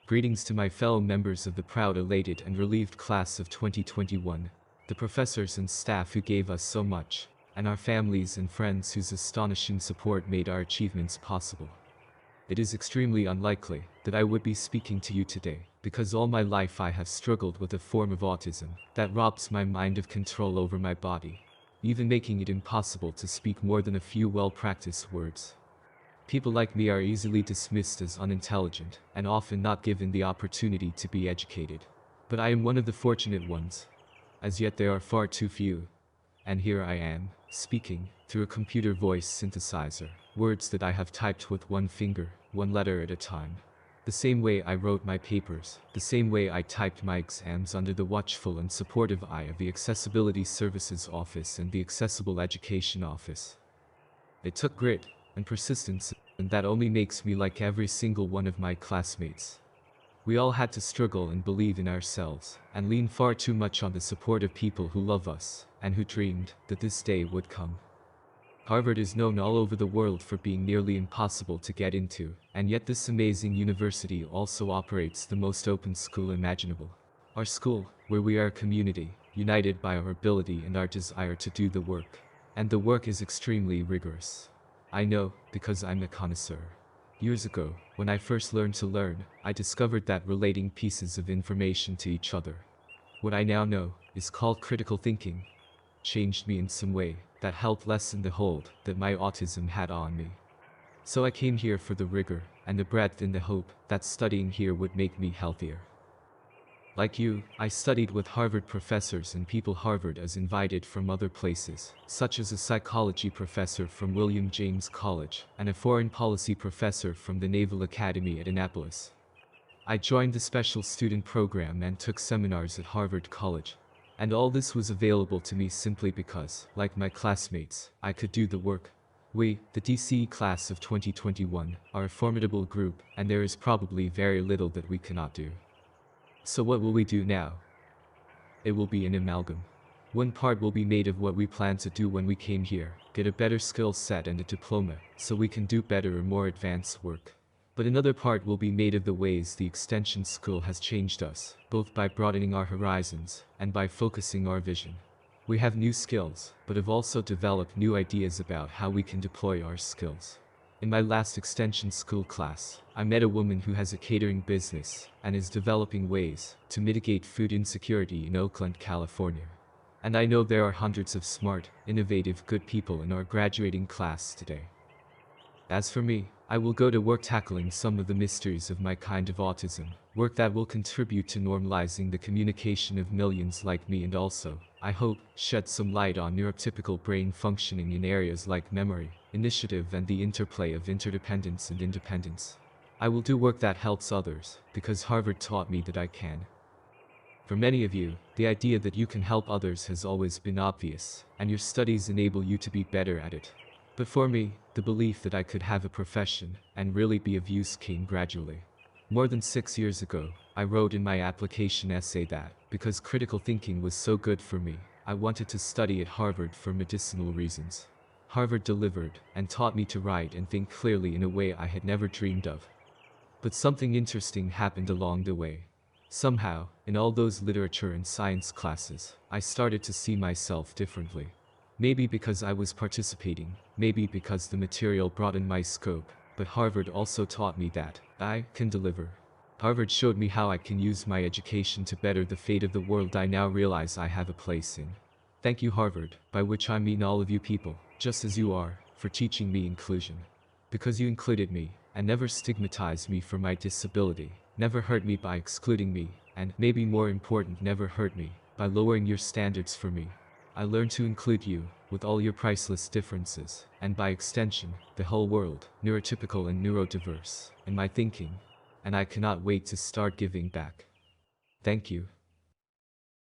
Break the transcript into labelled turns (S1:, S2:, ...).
S1: Greetings to my fellow members of the proud, elated, and relieved class of 2021, the professors and staff who gave us so much, and our families and friends whose astonishing support made our achievements possible. It is extremely unlikely that I would be speaking to you today, because all my life I have struggled with a form of autism that robs my mind of control over my body, even making it impossible to speak more than a few well-practiced words. People like me are easily dismissed as unintelligent and often not given the opportunity to be educated. But I am one of the fortunate ones. As yet there are far too few. And here I am, speaking, through a computer voice synthesizer, words that I have typed with one finger, one letter at a time. The same way I wrote my papers, the same way I typed my exams under the watchful and supportive eye of the Accessibility Services Office and the Accessible Education Office. It took grit and persistence, and that only makes me like every single one of my classmates. We all had to struggle and believe in ourselves, and lean far too much on the support of people who love us, and who dreamed that this day would come. Harvard is known all over the world for being nearly impossible to get into, and yet this amazing university also operates the most open school imaginable. Our school, where we are a community, united by our ability and our desire to do the work. And the work is extremely rigorous. I know, because I'm a connoisseur. Years ago, when I first learned to learn, I discovered that relating pieces of information to each other, what I now know, is called critical thinking, changed me in some way that helped lessen the hold that my autism had on me. So I came here for the rigor and the breadth in the hope that studying here would make me healthier. Like you, I studied with Harvard professors and people Harvard has invited from other places, such as a psychology professor from William James College and a foreign policy professor from the Naval Academy at Annapolis. I joined the special student program and took seminars at Harvard College. And all this was available to me simply because, like my classmates, I could do the work. We, the DCE class of 2021, are a formidable group, and there is probably very little that we cannot do. So what will we do now? It will be an amalgam. One part will be made of what we planned to do when we came here, get a better skill set and a diploma, so we can do better or more advanced work. But another part will be made of the ways the extension school has changed us, both by broadening our horizons and by focusing our vision. We have new skills, but have also developed new ideas about how we can deploy our skills. In my last extension school class, I met a woman who has a catering business and is developing ways to mitigate food insecurity in Oakland, California. And I know there are hundreds of smart, innovative, good people in our graduating class today. As for me, I will go to work tackling some of the mysteries of my kind of autism, work that will contribute to normalizing the communication of millions like me and also, I hope, shed some light on neurotypical brain functioning in areas like memory, initiative and the interplay of interdependence and independence. I will do work that helps others, because Harvard taught me that I can. For many of you, the idea that you can help others has always been obvious, and your studies enable you to be better at it. But for me, the belief that I could have a profession and really be of use came gradually. More than 6 years ago, I wrote in my application essay that, because critical thinking was so good for me, I wanted to study at Harvard for medicinal reasons. Harvard delivered and taught me to write and think clearly in a way I had never dreamed of. But something interesting happened along the way. Somehow, in all those literature and science classes, I started to see myself differently. Maybe because I was participating, maybe because the material broadened my scope, but Harvard also taught me that I can deliver. Harvard showed me how I can use my education to better the fate of the world I now realize I have a place in. Thank you, Harvard, by which I mean all of you people, just as you are, for teaching me inclusion. Because you included me, and never stigmatized me for my disability, never hurt me by excluding me, and, maybe more important, never hurt me by lowering your standards for me. I learned to include you, with all your priceless differences, and by extension, the whole world, neurotypical and neurodiverse, in my thinking. And I cannot wait to start giving back. Thank you.